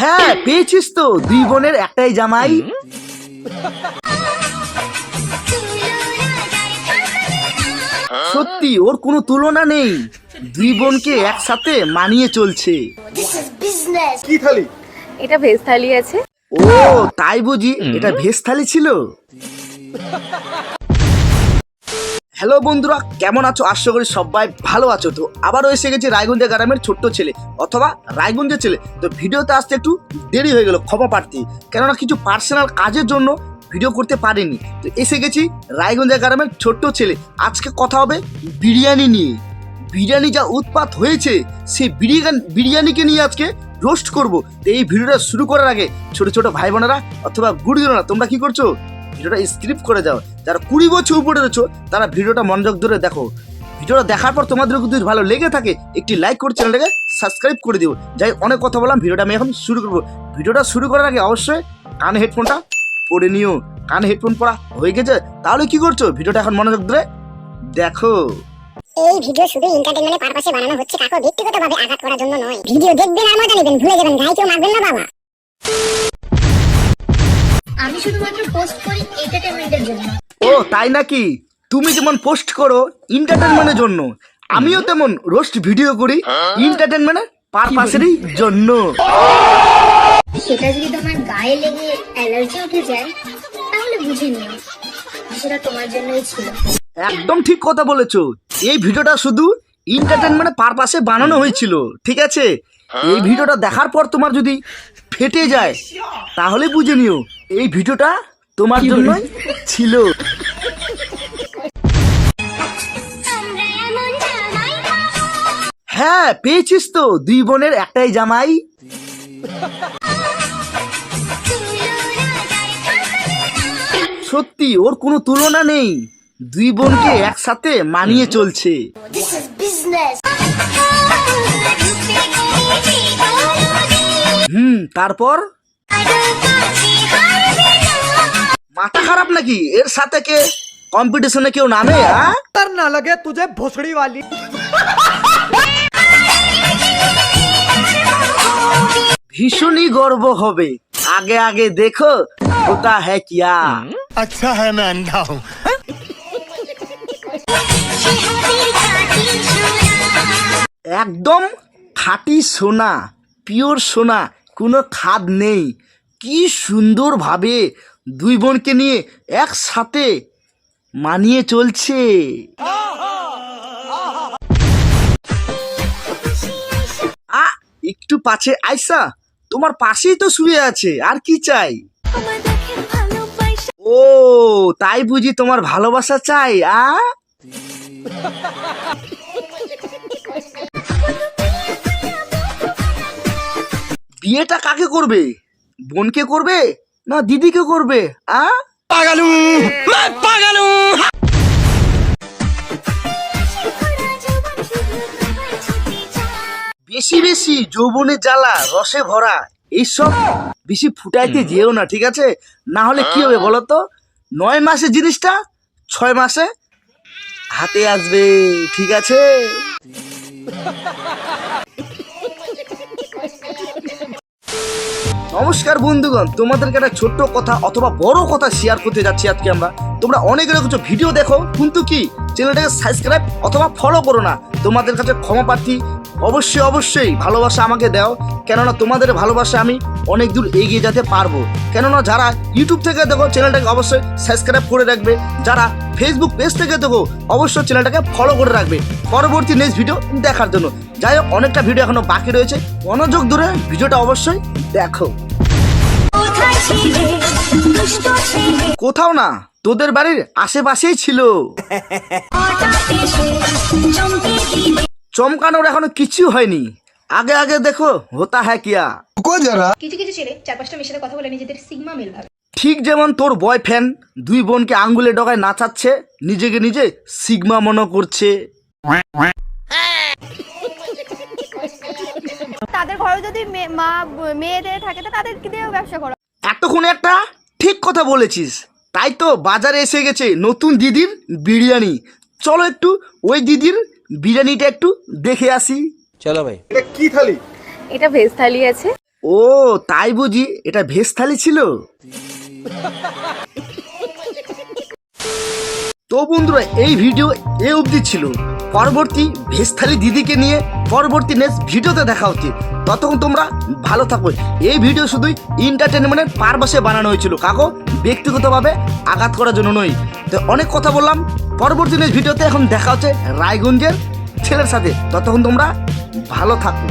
হ্যাঁ পেয়েছিস তো, দুই বোনের একটাই জামাই। সত্যি ওর কোনো তুলনা নেই, দুই বোনকে একসাথে মানিয়ে চলছে। কি থালি? এটা ভেজ থালি আছে। ও তাই বুঝি এটা ভেজ থালি ছিল। হ্যালো বন্ধুরা, কেমন আছো? আশা করি সবাই ভালো আছো। তো আবারও এসে গেছি রায়গঞ্জের গ্রামের ছোট্ট ছেলে অথবা রায়গঞ্জের ছেলে। তো ভিডিওতে আসতে একটু দেরি হয়ে গেল, ক্ষমা প্রার্থী, কেননা কিছু পার্সোনাল কাজের জন্য ভিডিও করতে পারিনি। তো এসে গেছি রায়গঞ্জের গ্রামের ছোট্ট ছেলে। আজকে কথা হবে বিরিয়ানি নিয়ে। বিরিয়ানি যা উৎপাত হয়েছে, সেই বিরিয়ানিকে নিয়ে আজকে রোস্ট করব। তো এই ভিডিওটা শুরু করার আগে ছোট ছোট ভাই বোনেরা অথবা গুরুজনেরা, তোমরা কি করছো? ভিডিওটা স্ক্রিপ্ট করে যাও। যারা 20 বছর উপরে রয়েছো তারা ভিডিওটা মনোযোগ ধরে দেখো। ভিডিওটা দেখার পর তোমাদের যদি ভালো লেগে থাকে একটি লাইক করে চ্যানেলটাকে সাবস্ক্রাইব করে দিও। যাই অনেক কথা বললাম, ভিডিওটা আমি এখন শুরু করবো। ভিডিওটা শুরু করার আগে অবশ্যই কানে হেডফোনটা পরে নিও। কানে হেডফোন পরা হয়ে গেছে? তাহলে কি করছো? ভিডিওটা এখন মনোযোগ ধরে দেখো। এই ভিডিও শুধু এন্টারটেইনমেন্টের পারপাসে বানানো হচ্ছে, কাকো ব্যক্তিগতভাবে আঘাত করার জন্য নয়। ভিডিও দেখবেন আর মজা নেবেন, ভুলে যাবেন, গায়ে কেউ মারবেন না বাবা। আমি শুধুমাত্র পোস্ট করি এন্টারটেইনমেন্টের জন্য। ও তাই নাকি? তুমি যেমন পোস্ট করো এন্টারটেইনমেন্টের জন্য, আমিও তেমন রোস্ট ভিডিও করি এন্টারটেইনমেন্টের পারপাসেরই জন্য। সেটা যদি তোমার গায়ে লেগে অ্যালার্জি উঠে যায় তাহলে বুঝে নিও সেটা তোমার জন্যই ছিল। একদম ঠিক কথা বলেছো। এই ভিডিওটা শুধু এন্টারটেইনমেন্টের পারপাসে বানানো হয়েছিল, ঠিক আছে? এই ভিডিওটা দেখার পর তোমার যদি ফেটে যায় তাহলে বুঝে নিও এই ভিডিওটা তোমার জন্যই ছিল। হ্যাঁ পেয়েছিস তো, দুই বোনের একটাই জামাই। সত্যি ওর কোনো তুলনা নেই, দুই বোনকে একসাথে মানিয়ে চলছে। তারপর মাথা খারাপ নাকি? এর সাথে কে কম্পিটিশনে কেউ নামে? तर ना लगे तुझे भोसड़ी वाली। ভীষণই গর্ব হবে। আগে আগে দেখো হোতা হ্যায় কিয়া। अच्छा है मैं अंधा हूँ। একদম খাঁটি সোনা, পিওর সোনা, কোনো খাদ নেই। কি সুন্দরভাবে দুই বোনকে নিয়ে একসাথে মানিয়ে চলছে। একটু পাছে আইসা, তোমার পাশেই তো শুয়ে আছে, আর কি চাই? ও তাই বুঝি তোমার ভালোবাসা চাই? বিয়েটা কাকে করবে? বোনকে করবে না দিদিকে করবে? पागलू मैं पागलू। বেশি বেশি যৌবনে জ্বালা রসে ভরা এইসব বেশি ফুটাইতে যেও না, ঠিক আছে? না হলে কি হবে বলো তো? 9 মাসের জিনিসটা 6 মাসে হাতে আসবে, ঠিক আছে? নমস্কার বন্ধুগণ, তোমাদেরকে একটা ছোট্ট কথা অথবা বড় কথা শেয়ার করতে যাচ্ছি আজকে আমরা। তোমরা অনেক রকম ভিডিও দেখো কিন্তু কি চ্যানেলটাকে সাবস্ক্রাইব অথবা ফলো করো না। তোমাদের কাছে ক্ষমা প্রার্থী। অবশ্যই অবশ্যই ভালোবাসা আমাকে দাও, কেননা তোমাদের ভালোবাসা আমি অনেক দূর এগিয়ে যেতে পারবো। কেননা যারা ইউটিউব থেকে দেখো চ্যানেলটাকে অবশ্যই সাবস্ক্রাইব করে রাখবে, যারা ফেসবুক পেজ থেকে দেখো অবশ্যই চ্যানেলটাকে ফলো করে রাখবে পরবর্তী নেক্সট ভিডিও দেখার জন্য। যাই হোক, অনেকটা ভিডিও এখনো বাকি রয়েছে, মনোযোগ ধরে ভিডিওটা অবশ্যই দেখো। কোথাও না, তোদের বাড়ির আশেপাশেই ছিল। চমকানোর এখনো কিছু হয়নি, আগে আগে দেখো হোতা হ্যায় কিয়া। কিছু কিছু ছেলে 4-5টা মেয়ের সাথে কথা বলে নিজেদের সিগমা মেল ভাবে। ঠিক যেমন তোর বয়ফ্রেন্ড দুই বোনকে আঙ্গুলে ডগায় নাচাচ্ছে, নিজেকে নিজে সিগমা মনে করছে। তাদের ঘরে যদি মা মেয়েদের থাকে তো তাদের কি দিয়ে ব্যবসা করা। এতক্ষণে একটা ঠিক কথা বলেছিস। তাই তো বাজারে এসে গেছে নতুন দিদির বিরিয়ানি। চলো একটু ওই দিদির বিরিয়ানিটা একটু দেখে আসি। चलो भाई। এটা কি থালি? এটা ভেজ থালি আছে। ও ও তাই বুঝি এটা ভেজ থালি ছিল। তো বন্ধুরা এই ভিডিও এ অবধি ছিল। পরবর্তী ভেজ থালি দিদিকে নিয়ে পরবর্তী নেক্সট ভিডিওতে দেখা হচ্ছে। ততক্ষণ তোমরা ভালো থাকো। এই ভিডিও শুধুই এন্টারটেনমেন্টের পারপাসে বানানো হয়েছিল, কাকো ব্যক্তিগতভাবে আঘাত করার জন্য নয়। তো অনেক কথা বললাম, পরবর্তী নেক্সট ভিডিওতে এখন দেখা হচ্ছে রায়গঞ্জের ছেলের সাথে। ততক্ষণ তোমরা ভালো থাকো।